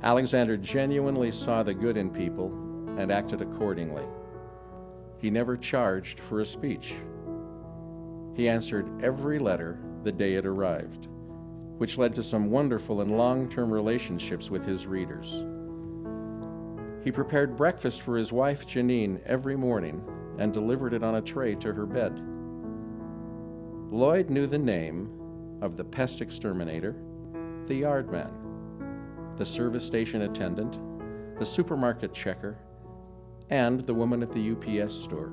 Alexander genuinely saw the good in people and acted accordingly. He never charged for a speech. He answered every letter the day it arrived, which led to some wonderful and long-term relationships with his readers. He prepared breakfast for his wife Janine every morning and delivered it on a tray to her bed. Lloyd knew the name of the pest exterminator, the yard man, the service station attendant, the supermarket checker, and the woman at the UPS store,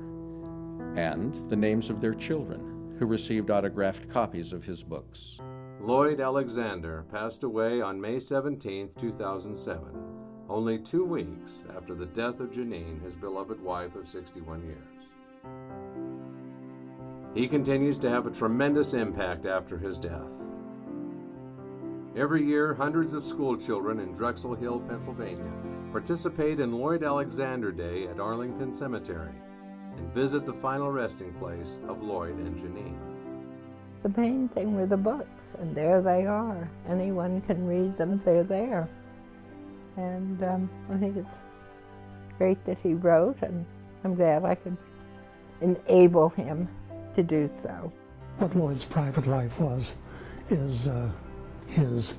and the names of their children who received autographed copies of his books. Lloyd Alexander passed away on May 17, 2007, only 2 weeks after the death of Janine, his beloved wife of 61 years. He continues to have a tremendous impact after his death. Every year, hundreds of school children in Drexel Hill, Pennsylvania, participate in Lloyd Alexander Day at Arlington Cemetery and visit the final resting place of Lloyd and Janine. The main thing were the books, and there they are. Anyone can read them, they're there. And I think it's great that he wrote, and I'm glad I could enable him to do so. What Lloyd's private life was is his,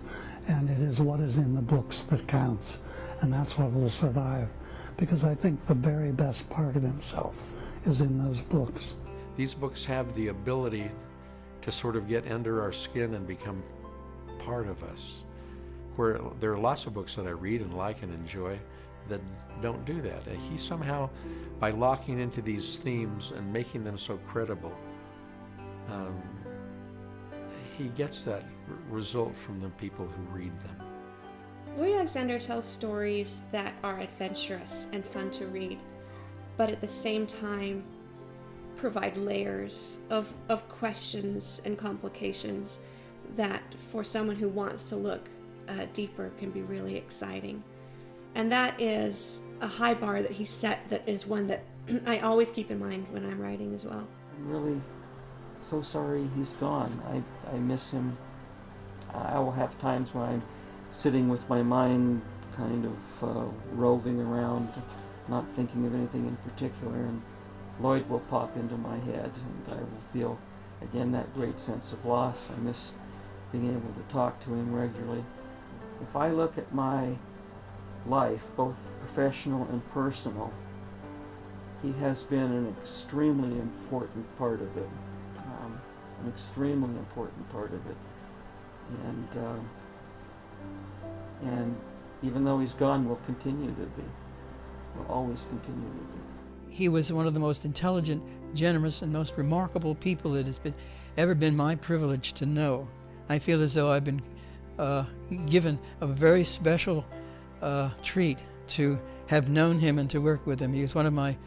and it is what is in the books that counts, and that's what will survive, because I think the very best part of himself is in those books. These books have the ability to sort of get under our skin and become part of us, where there are lots of books that I read and like and enjoy that don't do that. And he somehow, by locking into these themes and making them so credible, he gets that result from the people who read them. Lloyd Alexander tells stories that are adventurous and fun to read, but at the same time provide layers of questions and complications that, for someone who wants to look deeper, can be really exciting. And that is a high bar that he set, that is one that I always keep in mind when I'm writing as well. I'm really so sorry he's gone. I miss him. I will have times when I'm sitting with my mind kind of roving around, not thinking of anything in particular, and Lloyd will pop into my head, and I will feel again that great sense of loss. I miss being able to talk to him regularly. If I look at my life, both professional and personal, he has been an extremely important part of it. An extremely important part of it. And even though he's gone, will continue to be. Will always continue to be. He was one of the most intelligent, generous, and most remarkable people it has ever been my privilege to know. I feel as though I've been given a very special treat to have known him and to work with him. He was one of my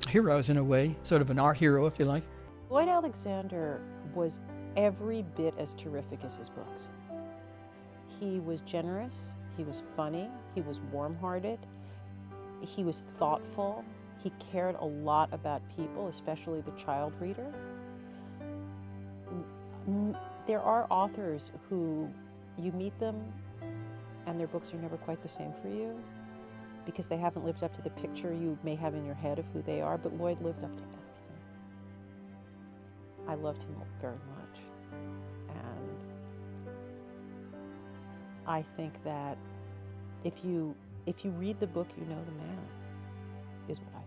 heroes in a way, sort of an art hero, if you like. Lloyd Alexander was every bit as terrific as his books. He was generous, he was funny, he was warm-hearted, he was thoughtful, he cared a lot about people, especially the child reader. There are authors who you meet them and their books are never quite the same for you because they haven't lived up to the picture you may have in your head of who they are, but Lloyd lived up to everything. I loved him very much, and I think that if you read the book, you know the man, is what I